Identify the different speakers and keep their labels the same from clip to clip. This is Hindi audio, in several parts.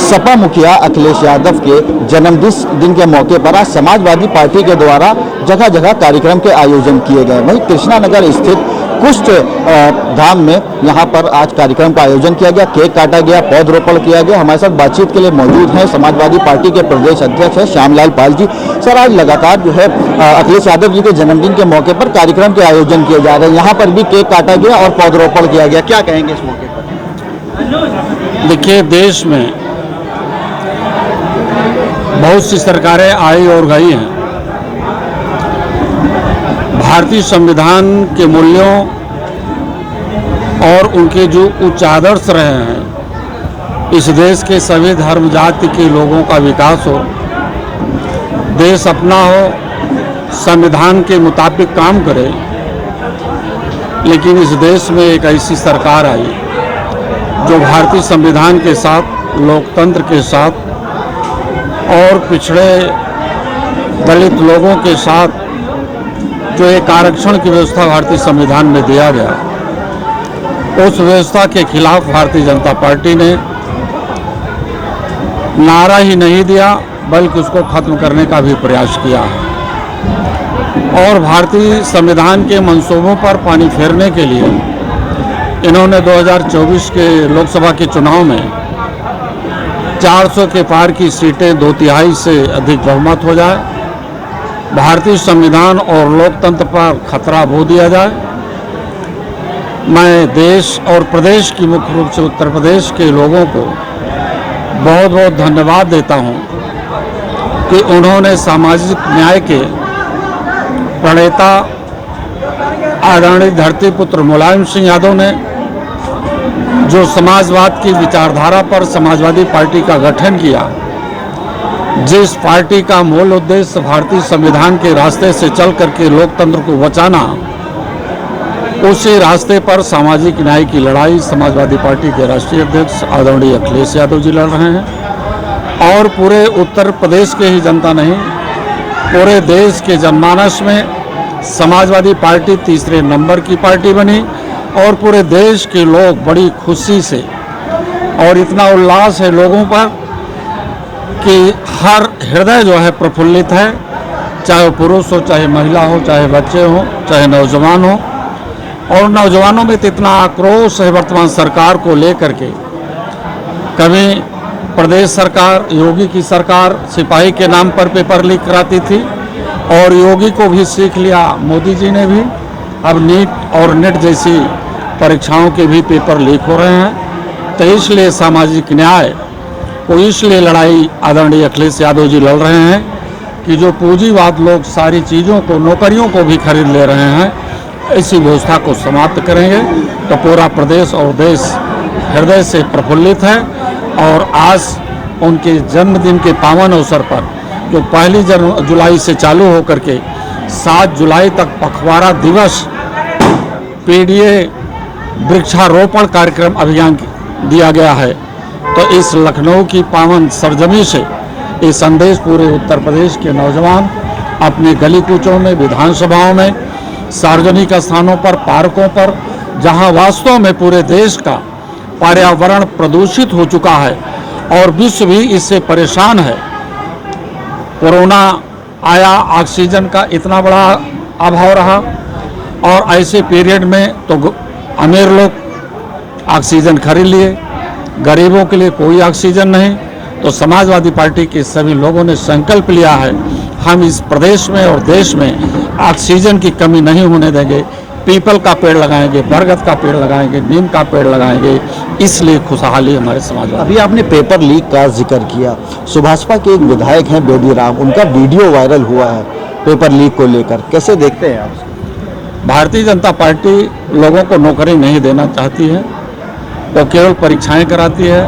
Speaker 1: सपा मुखिया अखिलेश यादव के जन्मदिन के मौके पर आज समाजवादी पार्टी के द्वारा जगह जगह कार्यक्रम के आयोजन किए गए। वहीं कृष्णानगर स्थित कुष्ठ धाम में यहां पर आज कार्यक्रम का आयोजन किया गया, केक काटा गया, पौधरोपण किया गया। हमारे साथ बातचीत के लिए मौजूद हैं समाजवादी पार्टी के प्रदेश अध्यक्ष है श्यामलाल पाल जी। सर, आज लगातार जो है अखिलेश यादव जी के जन्मदिन के मौके पर कार्यक्रम के आयोजन किए जा रहे हैं, यहाँ पर भी केक काटा गया और पौधरोपण किया गया, क्या कहेंगे इस मौके पर?
Speaker 2: देखिए, देश में बहुत सी सरकारें आई और गई हैं। भारतीय संविधान के मूल्यों और उनके जो उच्च आदर्श रहे हैं, इस देश के सभी धर्म जाति के लोगों का विकास हो, देश अपना हो, संविधान के मुताबिक काम करे। लेकिन इस देश में एक ऐसी सरकार आई जो भारतीय संविधान के साथ, लोकतंत्र के साथ और पिछड़े दलित लोगों के साथ जो एक आरक्षण की व्यवस्था भारतीय संविधान में दिया गया, उस व्यवस्था के खिलाफ भारतीय जनता पार्टी ने नारा ही नहीं दिया बल्कि उसको खत्म करने का भी प्रयास किया है। और भारतीय संविधान के मंसूबों पर पानी फेरने के लिए इन्होंने 2024 के लोकसभा के चुनाव में 400 के पार की सीटें 2/3 से अधिक बहुमत हो जाए, भारतीय संविधान और लोकतंत्र पर खतरा बो दिया जाए। मैं देश और प्रदेश की मुख्य रूप से उत्तर प्रदेश के लोगों को बहुत बहुत धन्यवाद देता हूं कि उन्होंने सामाजिक न्याय के प्रणेता आदरणीय धरतीपुत्र मुलायम सिंह यादव ने जो समाजवाद की विचारधारा पर समाजवादी पार्टी का गठन किया, जिस पार्टी का मूल उद्देश्य भारतीय संविधान के रास्ते से चल करके लोकतंत्र को बचाना, उसी रास्ते पर सामाजिक न्याय की लड़ाई समाजवादी पार्टी के राष्ट्रीय अध्यक्ष आदरणीय अखिलेश यादव जी लड़ रहे हैं। और पूरे उत्तर प्रदेश के ही जनता नहीं, पूरे देश के जनमानस में समाजवादी पार्टी तीसरे नंबर की पार्टी बनी और पूरे देश के लोग बड़ी खुशी से, और इतना उल्लास है लोगों पर कि हर हृदय जो है प्रफुल्लित है, चाहे वो पुरुष हो, चाहे महिला हो, चाहे बच्चे हो, चाहे नौजवान हो। और नौजवानों में तो इतना आक्रोश है वर्तमान सरकार को लेकर के। कभी प्रदेश सरकार, योगी की सरकार सिपाही के नाम पर पेपर लीक कराती थी और योगी को भी सीख लिया मोदी जी ने भी। अब नीट और नेट जैसी परीक्षाओं के भी पेपर लीक हो रहे हैं। तो इसलिए सामाजिक न्याय को इसलिए लड़ाई आदरणीय अखिलेश यादव जी लड़ रहे हैं कि जो पूंजीवाद लोग सारी चीज़ों को, नौकरियों को भी खरीद ले रहे हैं, इसी व्यवस्था को समाप्त करेंगे तो पूरा प्रदेश और देश हृदय से प्रफुल्लित है। और आज उनके जन्मदिन के पावन अवसर पर जो 1 जुलाई से चालू होकर के 7 जुलाई तक पखवाड़ा दिवस पीडीए वृक्षारोपण कार्यक्रम अभियान दिया गया है, तो इस लखनऊ की पावन सरजमी से ये संदेश पूरे उत्तर प्रदेश के नौजवान अपने गली कूचों में, विधानसभाओं में, सार्वजनिक स्थानों पर, पार्कों पर, जहां वास्तव में पूरे देश का पर्यावरण प्रदूषित हो चुका है और विश्व भी इससे परेशान है। कोरोना आया, ऑक्सीजन का इतना बड़ा अभाव रहा और ऐसे पीरियड में तो अमीर लोग ऑक्सीजन खरीद लिए, गरीबों के लिए कोई ऑक्सीजन नहीं। तो समाजवादी पार्टी के सभी लोगों ने संकल्प लिया है, हम इस प्रदेश में और देश में ऑक्सीजन की कमी नहीं होने देंगे। पीपल का पेड़ लगाएंगे, बरगद का पेड़ लगाएंगे, नीम का पेड़ लगाएंगे, इसलिए खुशहाली हमारे समाज में।
Speaker 1: अभी आपने पेपर लीक का जिक्र किया, सुभाषपा के एक विधायक हैं बेदी राम, उनका वीडियो वायरल हुआ है पेपर लीक को लेकर, कैसे देखते हैं आप?
Speaker 2: भारतीय जनता पार्टी लोगों को नौकरी नहीं देना चाहती है, वो केवल परीक्षाएं कराती है,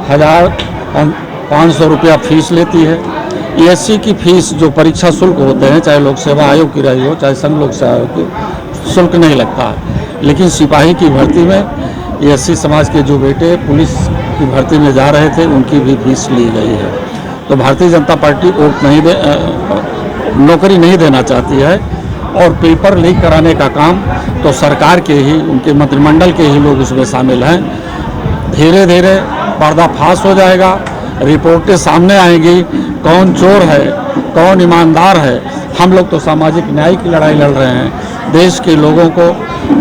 Speaker 2: 1,500 रुपया फीस लेती है। ESC की फीस जो परीक्षा शुल्क होते हैं, चाहे लोक सेवा आयोग की रही हो, चाहे संघ लोक सेवा आयोग की, शुल्क नहीं लगता है। लेकिन सिपाही की भर्ती में SC समाज के जो बेटे पुलिस की भर्ती में जा रहे थे, उनकी भी फीस ली गई है। तो भारतीय जनता पार्टी नौकरी नहीं देना चाहती है, और पेपर लीक कराने का काम तो सरकार के ही, उनके मंत्रिमंडल के ही लोग उसमें शामिल हैं। धीरे धीरे पर्दाफाश हो जाएगा, रिपोर्टें सामने आएंगी, कौन चोर है, कौन ईमानदार है। हम लोग तो सामाजिक न्याय की लड़ाई लड़ रहे हैं। देश के लोगों को,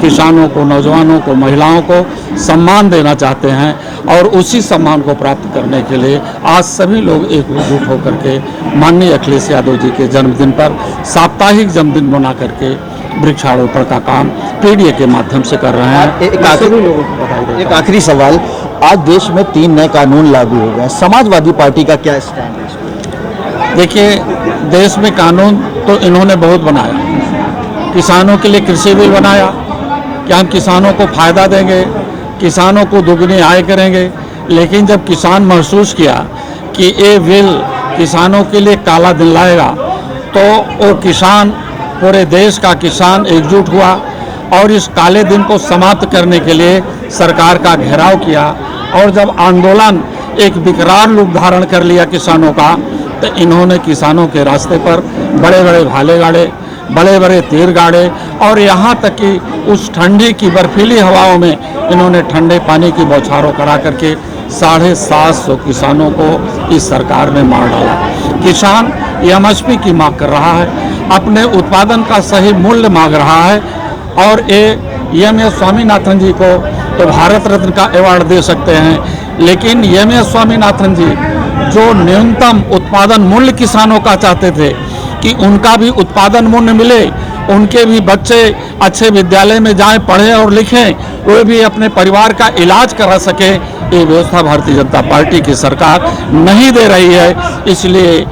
Speaker 2: किसानों को, नौजवानों को, महिलाओं को सम्मान देना चाहते हैं और उसी सम्मान को प्राप्त करने के लिए आज सभी लोग एकजुट होकर के माननीय अखिलेश यादव जी के जन्मदिन पर साप्ताहिक जन्मदिन बना करके वृक्षारोपण का काम पीडीए के माध्यम से कर रहे हैं।
Speaker 1: एक आखिरी सवाल, आज देश में 3 नए कानून लागू हो गए, समाजवादी पार्टी का क्या स्टैंड है?
Speaker 2: देखिए, देश में कानून तो इन्होंने बहुत बनाया। किसानों के लिए कृषि बिल बनाया कि हम किसानों को फ़ायदा देंगे, किसानों को दुगनी आय करेंगे। लेकिन जब किसान महसूस किया कि ये बिल किसानों के लिए काला दिन लाएगा, तो वो किसान, पूरे देश का किसान एकजुट हुआ और इस काले दिन को समाप्त करने के लिए सरकार का घेराव किया। और जब आंदोलन एक विकराल रूप धारण कर लिया किसानों का, तो इन्होंने किसानों के रास्ते पर बड़े बड़े भाले गाड़े, बड़े बड़े तीर गाड़े और यहाँ तक कि उस ठंडी की बर्फीली हवाओं में इन्होंने ठंडे पानी की बौछारों करा करके 750 किसानों को इस सरकार ने मार डाला। किसान एमएसपी की मांग कर रहा है, अपने उत्पादन का सही मूल्य मांग रहा है और एम.एस. स्वामीनाथन जी को तो भारत रत्न का अवार्ड दे सकते हैं, लेकिन एम.एस. स्वामीनाथन जी जो न्यूनतम उत्पादन मूल्य किसानों का चाहते थे कि उनका भी उत्पादन मूल्य मिले, उनके भी बच्चे अच्छे विद्यालय में जाएं, पढ़ें और लिखें, वे भी अपने परिवार का इलाज करा सके, ये व्यवस्था भारतीय जनता पार्टी की सरकार नहीं दे रही है। इसलिए